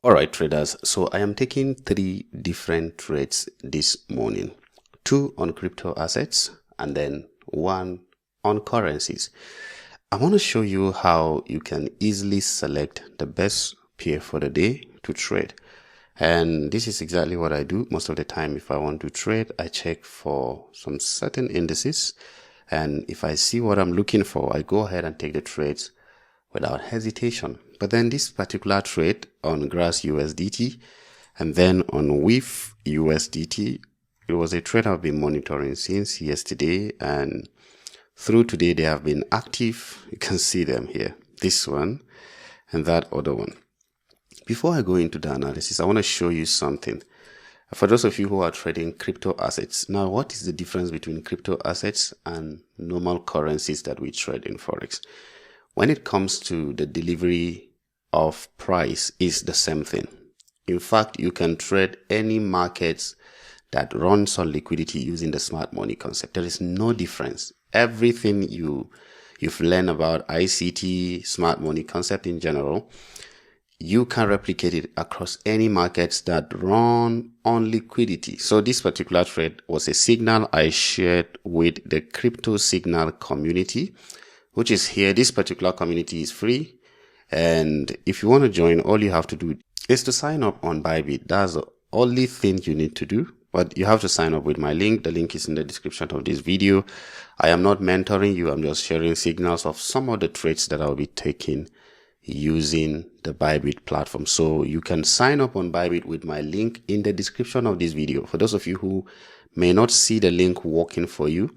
Alright traders, so I am taking 3 different trades this morning. 2 on crypto assets and then 1 on currencies. I want to show you how you can easily select the best pair for the day to trade. And this is exactly what I do most of the time. If I want to trade, I check for some certain indices, and if I see what I'm looking for, I go ahead and take the trades without hesitation. But then this particular trade on Grass USDT and then on WIF USDT, it was a trade I've been monitoring since yesterday, and through today they have been active. You can see them here, this one and that other one. Before I go into the analysis, I want to show you something. For those of you who are trading crypto assets, now what is the difference between crypto assets and normal currencies that we trade in Forex? When it comes to the delivery of price, is the same thing. In fact, you can trade any markets that runs on liquidity using the smart money concept. There is no difference. Everything you've learned about ICT, smart money concept in general, you can replicate it across any markets that run on liquidity. So this particular trade was a signal I shared with the crypto signal community, which is here. This particular community is free, and if you want to join, all you have to do is to sign up on BYBIT. That's the only thing you need to do, but you have to sign up with my link. The link is in the description of this video. I am not mentoring you, I'm just sharing signals of some of the trades that I'll be taking using the BYBIT platform. So you can sign up on BYBIT with my link in the description of this video. For those of you who may not see the link working for you,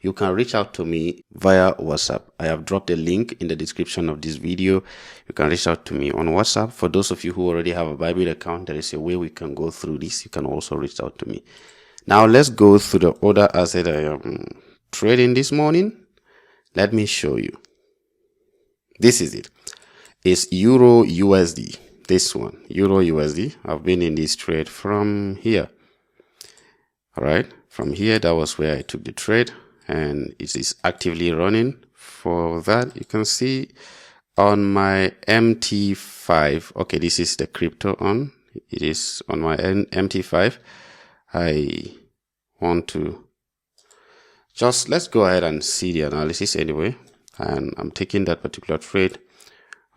you can reach out to me via WhatsApp. I have dropped a link in the description of this video. You can reach out to me on WhatsApp. For those of you who already have a BYBIT account, there is a way we can go through this. You can also reach out to me. Now let's go through the other asset I am trading this morning. Let me show you. This is it. It's Euro USD. This one, Euro USD. I've been in this trade from here. All right, from here, that was where I took the trade, and it is actively running. For that, you can see on my MT5. Okay, this is the crypto on. It is on my MT5. I want to let's go ahead and see the analysis anyway. And I'm taking that particular trade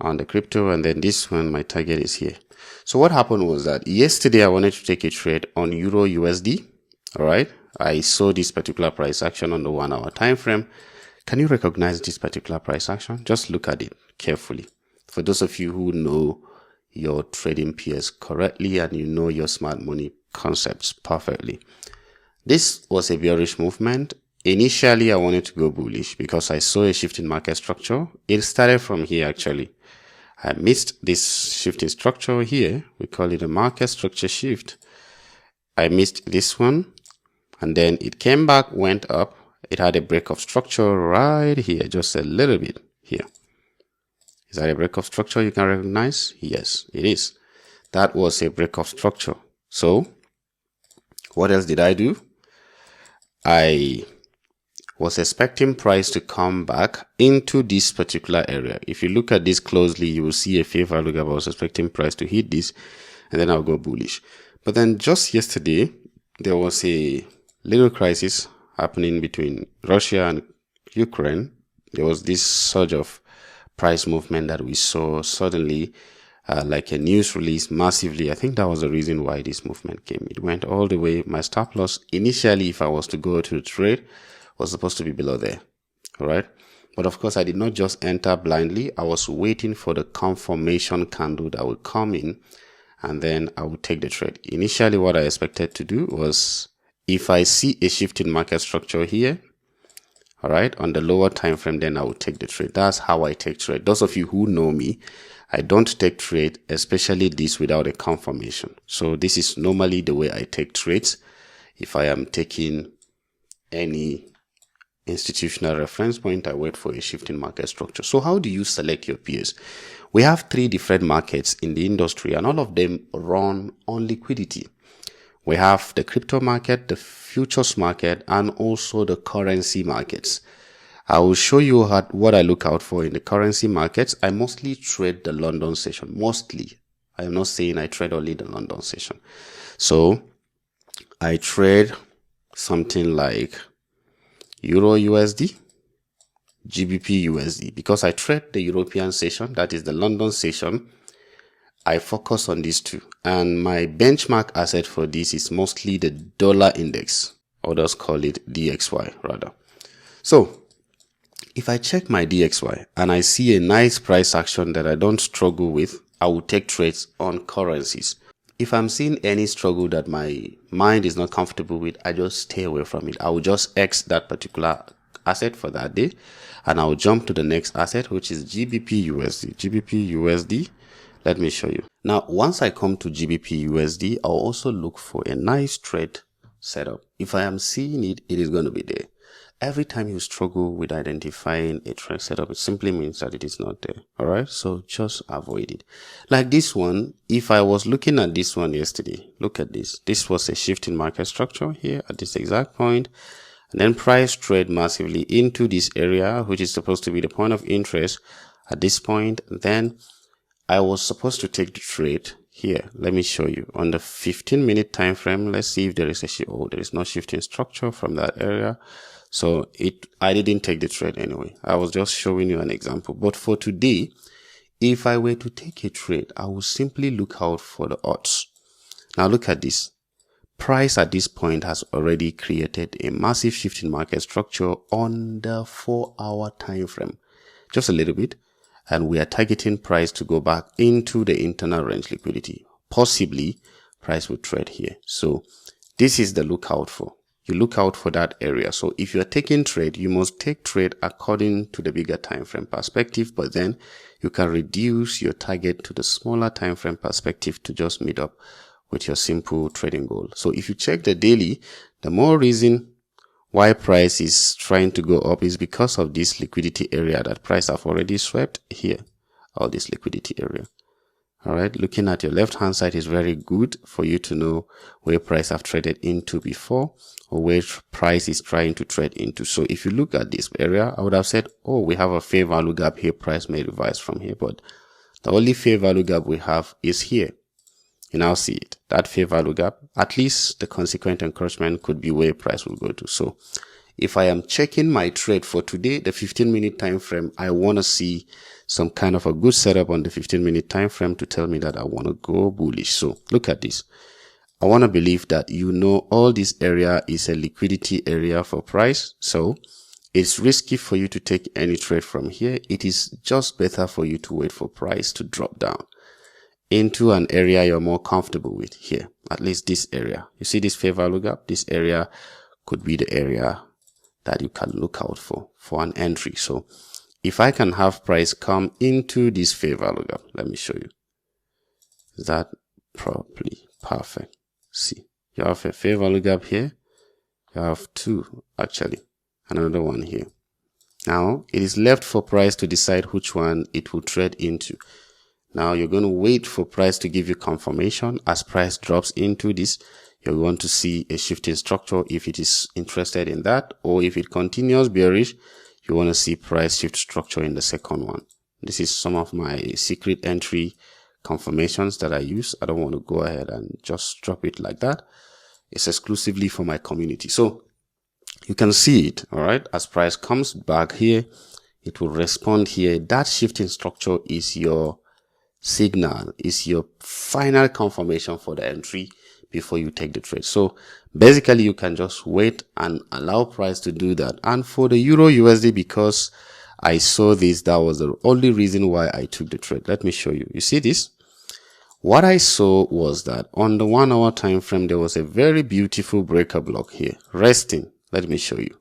on the crypto, and then this one, my target is here. So what happened was that yesterday I wanted to take a trade on Euro USD. All right, I saw this particular price action on the 1 hour time frame. Can you recognize this particular price action? Just look at it carefully. For those of you who know your trading peers correctly and you know your smart money concepts perfectly, this was a bearish movement. Initially I wanted to go bullish because I saw a shift in market structure. It started from here actually. I missed this shift in structure here. We call it a market structure shift. I missed this one, and then it came back, went up. It had a break of structure right here, just a little bit here. Is that a break of structure you can recognize? Yes, it is. That was a break of structure. So what else did I do? I was expecting price to come back into this particular area. If you look at this closely, you will see a fair value gap. I was expecting price to hit this, and then I'll go bullish. But then just yesterday, there was a little crisis happening between Russia and Ukraine. There was this surge of price movement that we saw suddenly, like a news release massively. I think that was the reason why this movement came. It went all the way. My stop loss initially, if I was to go to the trade, was supposed to be below there. All right. But of course, I did not just enter blindly. I was waiting for the confirmation candle that would come in, and then I would take the trade. Initially, what I expected to do was, if I see a shift in market structure here, all right, on the lower time frame, then I would take the trade. That's how I take trade. Those of you who know me, I don't take trade, especially this, without a confirmation. So this is normally the way I take trades if I am taking any institutional reference point. I wait for a shift in market structure. So how do you select your peers? We have 3 different markets in the industry, and all of them run on liquidity. We have the crypto market, the futures market, and also the currency markets. I will show you what I look out for in the currency markets. I mostly trade the London session. Mostly. I am not saying I trade only the London session. So I trade something like Euro USD, GBP USD. Because I trade the European session, that is the London session, I focus on these two. And my benchmark asset for this is mostly the dollar index. Others call it DXY rather. So if I check my DXY and I see a nice price action that I don't struggle with, I will take trades on currencies. If I'm seeing any struggle that my mind is not comfortable with, I just stay away from it. I will just X that particular asset for that day, and I'll jump to the next asset, which is GBP USD. GBP USD. Let me show you. Now, once I come to GBP USD, I'll also look for a nice trade setup. If I am seeing it, it is going to be there. Every time you struggle with identifying a trend setup, it simply means that it is not there. All right. So just avoid it. Like this one, if I was looking at this one yesterday, look at this. This was a shift in market structure here at this exact point. And then price trade massively into this area, which is supposed to be the point of interest at this point. Then I was supposed to take the trade here. Let me show you on the 15-minute time frame. Let's see if there is a shift. Oh, there is no shift in structure from that area. So I didn't take the trade anyway. I was just showing you an example. But for today, if I were to take a trade, I will simply look out for the odds. Now look at this. Price at this point has already created a massive shift in market structure on the 4-hour time frame. Just a little bit. And we are targeting price to go back into the internal range liquidity. Possibly, price will trade here. So this is the lookout for. You look out for that area. So if you are taking trade, you must take trade according to the bigger time frame perspective, but then you can reduce your target to the smaller time frame perspective to just meet up with your simple trading goal. So if you check the daily, the more reason why price is trying to go up is because of this liquidity area that price have already swept here, all this liquidity area. All right, looking at your left hand side is very good for you to know where price have traded into before or where price is trying to trade into. So if you look at this area, I would have said, oh, we have a fair value gap here. Price may revise from here, but the only fair value gap we have is here. You now see it. That fair value gap, at least the consequent encouragement could be where price will go to. So if I am checking my trade for today, the 15-minute time frame, I want to see some kind of a good setup on the 15-minute time frame to tell me that I want to go bullish. So look at this. I want to believe that you know all this area is a liquidity area for price. So it's risky for you to take any trade from here. It is just better for you to wait for price to drop down into an area you're more comfortable with here, at least this area. You see this fair value gap? This area could be the area that you can look out for an entry. So if I can have price come into this fair value gap, let me show you. Is that properly perfect? See, you have a fair value gap here. You have two actually, and another one here. Now it is left for price to decide which one it will trade into. Now you're going to wait for price to give you confirmation. As price drops into this, you're going to see a shift in structure if it is interested in that, or if it continues bearish, you want to see price shift structure in the second one. This is some of my secret entry confirmations that I use. I don't want to go ahead and just drop it like that. It's exclusively for my community. So you can see it, all right? As price comes back here, it will respond here. That shift in structure is your signal, is your final confirmation for the entry before you take the trade. So basically you can just wait and allow price to do that. And for the Euro USD, because I saw this, that was the only reason why I took the trade. Let me show you. You see this? What I saw was that on the 1 hour time frame, there was a very beautiful breaker block here resting. Let me show you.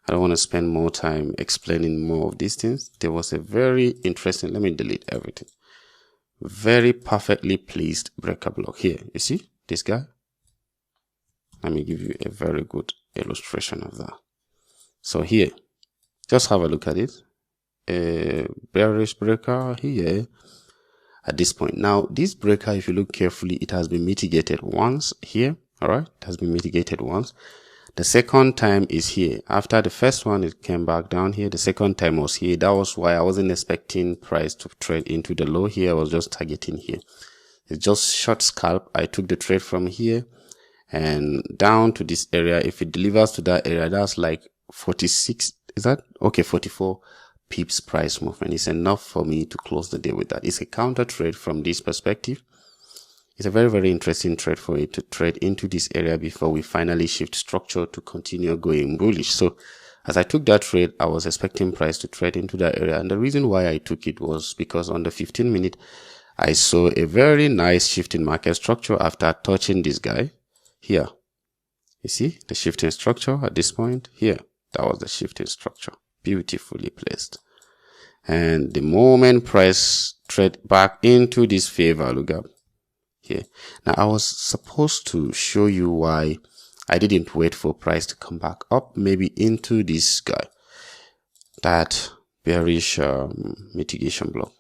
I don't want to spend more time explaining more of these things. There was a very interesting, let me delete everything. Very perfectly placed breaker block here. You see this guy? Let me give you a very good illustration of that. So here, just have a look at it. A bearish breaker here at this point. Now, this breaker, if you look carefully, it has been mitigated once here. All right, it has been mitigated once. The second time is here. After the first one, it came back down here. The second time was here. That was why I wasn't expecting price to trade into the low here. I was just targeting here. It's just short scalp. I took the trade from here and down to this area. If it delivers to that area, that's like 46. Is that okay? 44 pips price movement is enough for me to close the day with that. It's a counter trade from this perspective. It's a very, very interesting trade for it to trade into this area before we finally shift structure to continue going bullish. So as I took that trade, I was expecting price to trade into that area. And the reason why I took it was because on the 15-minute, I saw a very nice shift in market structure after touching this guy here. You see the shifting structure at this point here. That was the shifting structure. Beautifully placed. And the moment price trade back into this fair value gap here. Now I was supposed to show you why I didn't wait for price to come back up, maybe into this guy, that bearish mitigation block.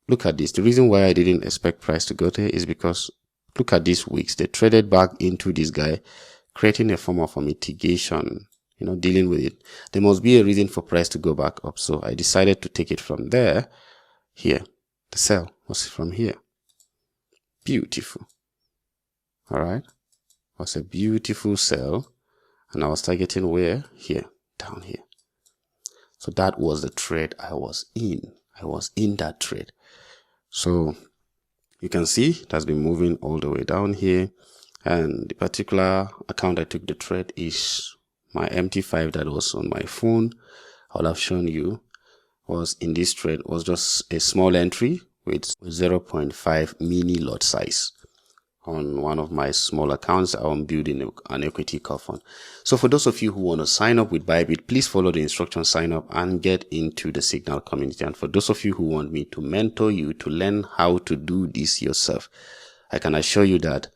Look at this. The reason why I didn't expect price to go there is because look at these wicks. They traded back into this guy, creating a form of a mitigation, dealing with it. There must be a reason for price to go back up. So I decided to take it from there. Here, the sell was from here. Beautiful. All right. Was a beautiful sell. And I was targeting where? Here, down here. So that was the trade I was in. I was in that trade. So you can see it has been moving all the way down here. And the particular account I took the trade is my MT5 that was on my phone. I would have shown you was in this trade was just a small entry with 0.5 mini lot size on one of my small accounts I'm building an equity curve on. So for those of you who want to sign up with BYBIT, please follow the instructions, sign up and get into the Signal community. And for those of you who want me to mentor you to learn how to do this yourself, I can assure you that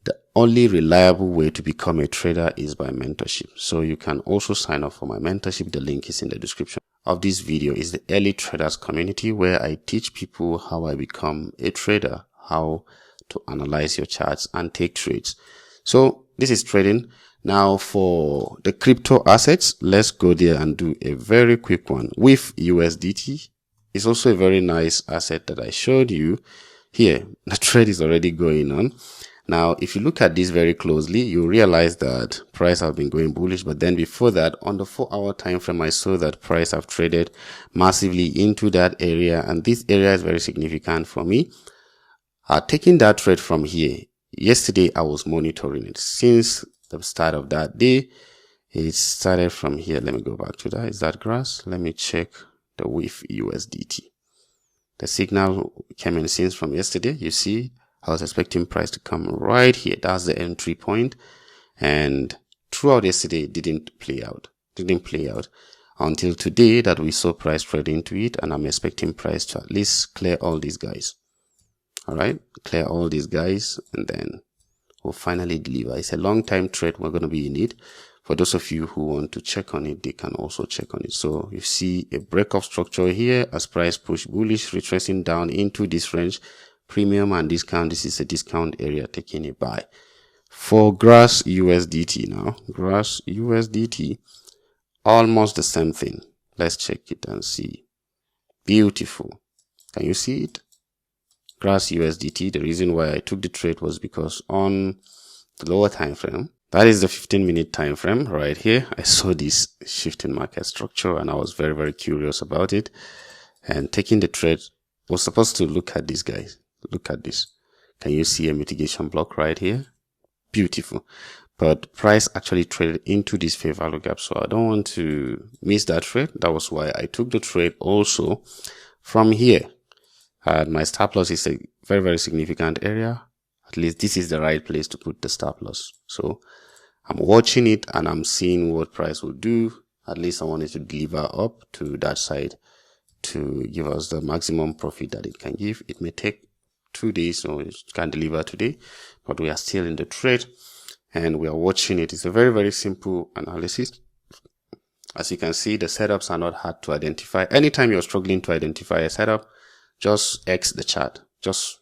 the only reliable way to become a trader is by mentorship. So you can also sign up for my mentorship. The link is in the description of this video. Is the early traders community where I teach people how I become a trader, how to analyze your charts and take trades. So this is trading. Now for the crypto assets, let's go there and do a very quick one with USDT. It's also a very nice asset that I showed you here. The trade is already going on. Now, if you look at this very closely, you realize that price have been going bullish. But then before that, on the 4-hour time frame, I saw that price have traded massively into that area. And this area is very significant for me. Taking that trade from here, yesterday I was monitoring it since the start of that day. It started from here. Let me go back to that. Is that grass? Let me check the WIF USDT. The signal came in since from yesterday. You see, I was expecting price to come right here. That's the entry point. And throughout yesterday, it didn't play out. Until today that we saw price trade into it. And I'm expecting price to at least clear all these guys. All right, clear all these guys, and then we'll finally deliver. It's a long time trade. We're going to be in it. For those of you who want to check on it, they can also check on it. So you see a breakout structure here as price push bullish, retracing down into this range, premium and discount. This is a discount area, taking a buy. For grass USDT now, grass USDT, almost the same thing. Let's check it and see. Beautiful. Can you see it? Grass USDT, the reason why I took the trade was because on the lower time frame, that is the 15-minute time frame right here, I saw this shift in market structure and I was very, very curious about it. And taking the trade was supposed to look at this, guys. Look at this. Can you see a mitigation block right here? Beautiful. But price actually traded into this fair value gap, so I don't want to miss that trade. That was why I took the trade also from here. My stop loss is a very, very significant area. At least this is the right place to put the stop loss. So I'm watching it and I'm seeing what price will do. At least I wanted to deliver up to that side to give us the maximum profit that it can give. It may take 2 days, so it can deliver today, but we are still in the trade and we are watching it. It's a very, very simple analysis. As you can see, the setups are not hard to identify. Anytime you're struggling to identify a setup, just X the chart, just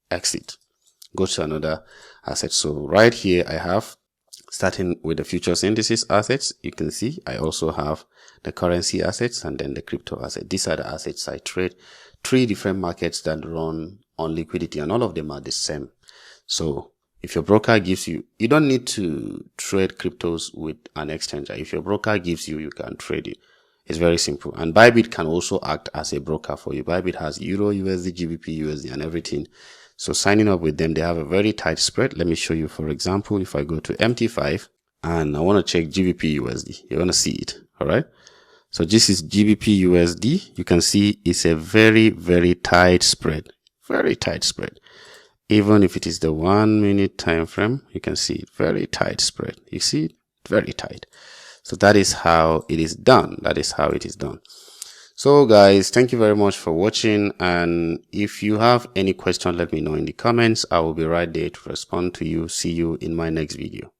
exit, go to another asset. So right here I have, starting with the futures indices assets, you can see I also have the currency assets and then the crypto asset. These are the assets I trade. 3 different markets that run on liquidity, and all of them are the same. So if your broker gives you, you don't need to trade cryptos with an exchanger. If your broker gives you, you can trade it. It's very simple. And BYBIT can also act as a broker for you. BYBIT has Euro, USD, GBP, USD, and everything. So signing up with them, they have a very tight spread. Let me show you, for example, if I go to MT5 and I want to check GBP, USD, you're going to see it. All right. So this is GBP, USD. You can see it's a very, very tight spread. Very tight spread. Even if it is the 1 minute time frame, you can see it, very tight spread. You see it, very tight. So that is how it is done. That is how it is done. So guys, thank you very much for watching. And if you have any question, let me know in the comments. I will be right there to respond to you. See you in my next video.